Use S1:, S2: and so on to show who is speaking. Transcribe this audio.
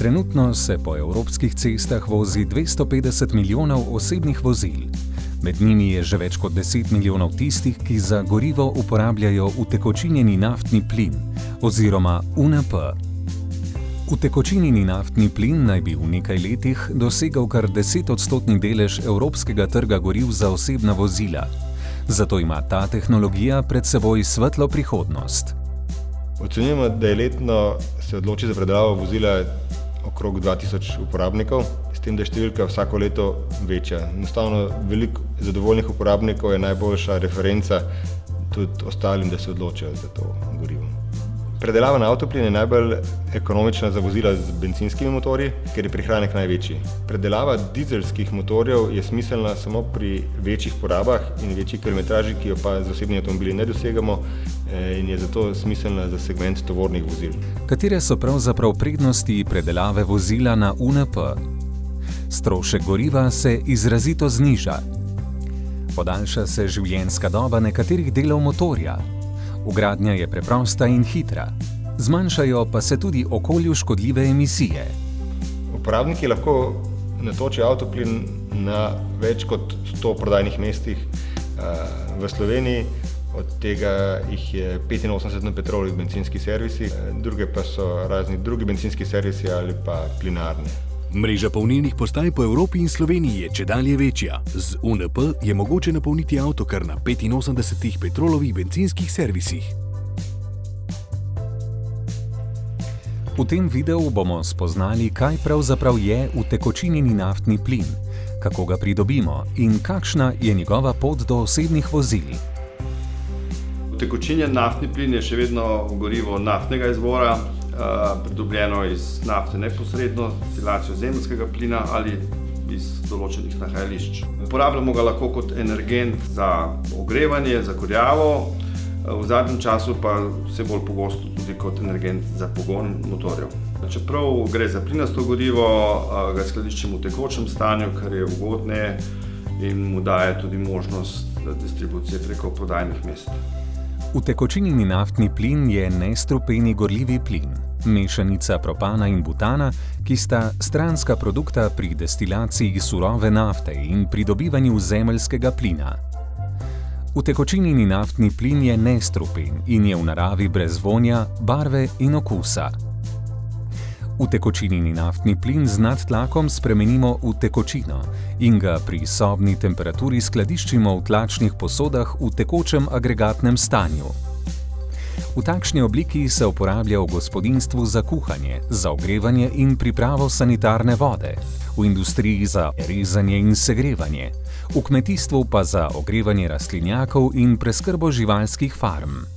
S1: Trenutno se po evropskih cestah vozi 250 milijonov osebnih vozil. Med njimi je že več kot 10 milijonov tistih, ki za gorivo uporabljajo utekočinjeni naftni plin oziroma UNP. Utekočinjeni naftni plin naj bi v nekaj letih dosegel kar 10-odstotni delež evropskega trga goriv za osebna vozila. Zato ima ta tehnologija pred seboj svetlo prihodnost.
S2: Ocenjujemo, da je letno se odloči za predelavo vozila okrog 2000 uporabnikov, s tem, da je številka vsako leto večja. Enostavno, veliko zadovoljnih uporabnikov je najboljša referenca tudi ostalim, da se odločajo za to gorivo. Predelava na avtoplin je najbolj ekonomična za vozila z bencinskimi motorji, ker je prihranek največji. Predelava dizelskih motorjev je smiselna samo pri večjih porabah in večji kilometraži, ki jo pa z osebnimi avtomobili ne dosegamo, in je zato smiselna za segment tovornih vozil.
S1: Katere so pravzaprav prednosti predelave vozila na UNP? Strošek goriva se izrazito zniža. Podaljša se življenjska doba nekaterih delov motorja. Vgradnja je preprosta in hitra. Zmanjšajo pa se tudi okolju škodljive emisije.
S2: Uporabniki lahko natočijo avtoplin na več kot 100 prodajnih mestih v Sloveniji. Od tega jih je 85 na Petrolovih bencinskih servisih, druge pa so razni drugi bencinski servisi ali pa plinarne.
S3: Mreža polnilnih postaj po Evropi in Sloveniji je čedalje večja. Z UNP je mogoče napolniti avto kar na 85 Petrolovih bencinskih servisih.
S1: V tem videu bomo spoznali, kaj pravzaprav je utekočinjeni naftni plin, kako ga pridobimo in kakšna je njegova pot do osebnih vozil.
S4: Utekočinjen naftni plin je še vedno gorivo naftnega izvora, pridobljeno iz nafte neposredno, destilacijo zemeljskega plina ali iz določenih nahajališč. Uporabljamo ga lahko kot energent za ogrevanje, za kurjavo, v zadnjem času pa vse bolj pogosto tudi kot energent za pogon motorjev. Čeprav gre za plinasto gorivo, ga skladiščimo v tekočem stanju, kar je ugodneje in mu daje tudi možnost distribucije preko prodajnih mest.
S1: Utekočinjeni naftni plin je nestrupeni gorljivi plin, mešanica propana in butana, ki sta stranska produkta pri destilaciji surove nafte in pridobivanju zemeljskega plina. Utekočinjeni naftni plin je nestrupen in je v naravi brez vonja, barve in okusa. Utekočinjeni naftni plin z nadtlakom spremenimo v tekočino in ga pri sobni temperaturi skladiščimo v tlačnih posodah v tekočem agregatnem stanju. V takšni obliki se uporablja v gospodinjstvu za kuhanje, za ogrevanje in pripravo sanitarne vode, v industriji za rezanje in segrevanje, v kmetijstvu pa za ogrevanje rastlinjakov in preskrbo živalskih farm.